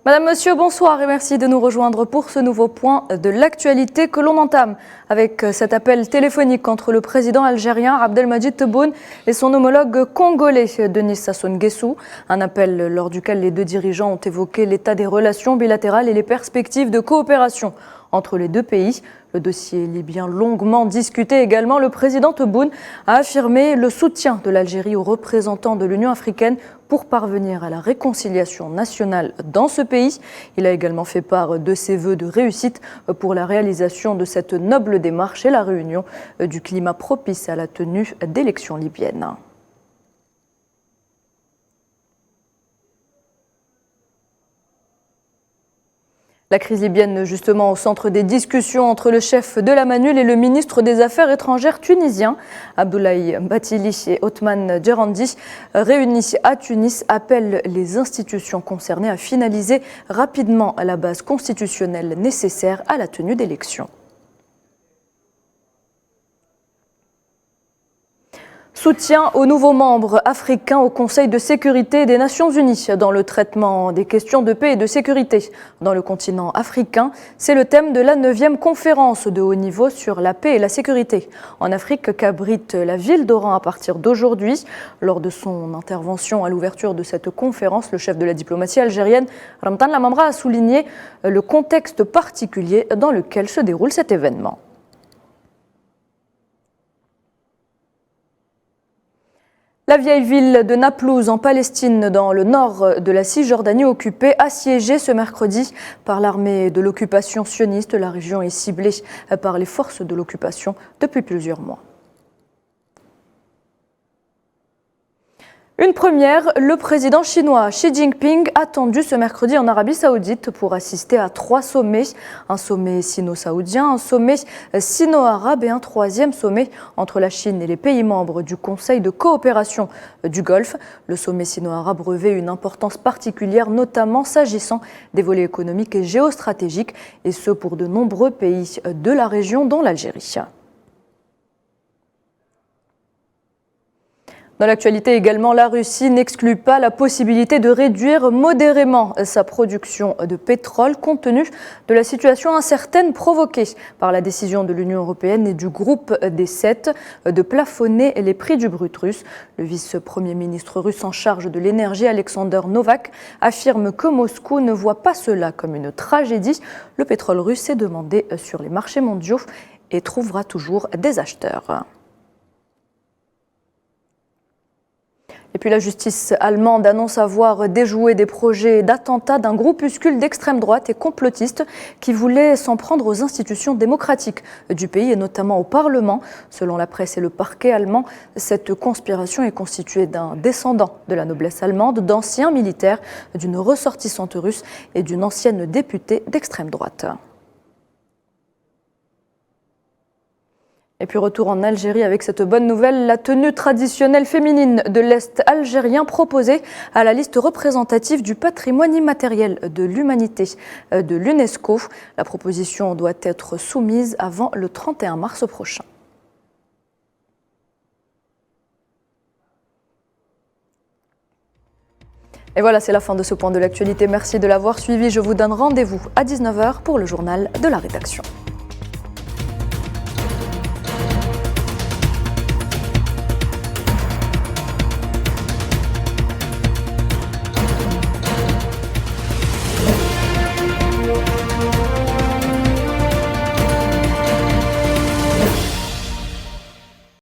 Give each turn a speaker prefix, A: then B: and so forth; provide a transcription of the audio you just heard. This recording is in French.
A: Madame, Monsieur, bonsoir et merci de nous rejoindre pour ce nouveau point de l'actualité que l'on entame avec cet appel téléphonique entre le président algérien Abdelmadjid Tebboune et son homologue congolais Denis Sassou Nguesso. Un appel lors duquel les deux dirigeants ont évoqué l'état des relations bilatérales et les perspectives de coopération entre les deux pays. Le dossier libyen longuement discuté également, le président Tebboune a affirmé le soutien de l'Algérie aux représentants de l'Union africaine pour parvenir à la réconciliation nationale dans ce pays. Il a également fait part de ses vœux de réussite pour la réalisation de cette noble démarche et la réunion du climat propice à la tenue d'élections libyennes. La crise libyenne, justement, au centre des discussions entre le chef de la Manul et le ministre des Affaires étrangères tunisien. Abdoulaye Bathily et Othman Djerandi, réunis à Tunis, appellent les institutions concernées à finaliser rapidement la base constitutionnelle nécessaire à la tenue d'élections. Soutien aux nouveaux membres africains au Conseil de sécurité des Nations Unies dans le traitement des questions de paix et de sécurité dans le continent africain. C'est le thème de la 9e conférence de haut niveau sur la paix et la sécurité en Afrique qu'abrite la ville d'Oran à partir d'aujourd'hui. Lors de son intervention à l'ouverture de cette conférence, le chef de la diplomatie algérienne, Ramtan Lamamra, a souligné le contexte particulier dans lequel se déroule cet événement. La vieille ville de Naplouse en Palestine, dans le nord de la Cisjordanie occupée, assiégée ce mercredi par l'armée de l'occupation sioniste. La région est ciblée par les forces de l'occupation depuis plusieurs mois. Une première, le président chinois Xi Jinping attendu ce mercredi en Arabie Saoudite pour assister à 3 sommets. Un sommet sino-saoudien, un sommet sino-arabe et un 3e sommet entre la Chine et les pays membres du Conseil de coopération du Golfe. Le sommet sino-arabe revêt une importance particulière, notamment s'agissant des volets économiques et géostratégiques, et ce pour de nombreux pays de la région, dont l'Algérie. Dans l'actualité également, la Russie n'exclut pas la possibilité de réduire modérément sa production de pétrole compte tenu de la situation incertaine provoquée par la décision de l'Union européenne et du groupe des 7 de plafonner les prix du brut russe. Le vice-premier ministre russe en charge de l'énergie, Alexander Novak, affirme que Moscou ne voit pas cela comme une tragédie. Le pétrole russe est demandé sur les marchés mondiaux et trouvera toujours des acheteurs. Et puis la justice allemande annonce avoir déjoué des projets d'attentat d'un groupuscule d'extrême droite et complotiste qui voulait s'en prendre aux institutions démocratiques du pays et notamment au Parlement. Selon la presse et le parquet allemand, cette conspiration est constituée d'un descendant de la noblesse allemande, d'anciens militaires, d'une ressortissante russe et d'une ancienne députée d'extrême droite. Et puis retour en Algérie avec cette bonne nouvelle, la tenue traditionnelle féminine de l'Est algérien proposée à la liste représentative du patrimoine immatériel de l'humanité de l'UNESCO. La proposition doit être soumise avant le 31 mars prochain. Et voilà, c'est la fin de ce point de l'actualité. Merci de l'avoir suivi. Je vous donne rendez-vous à 19h pour le journal de la rédaction.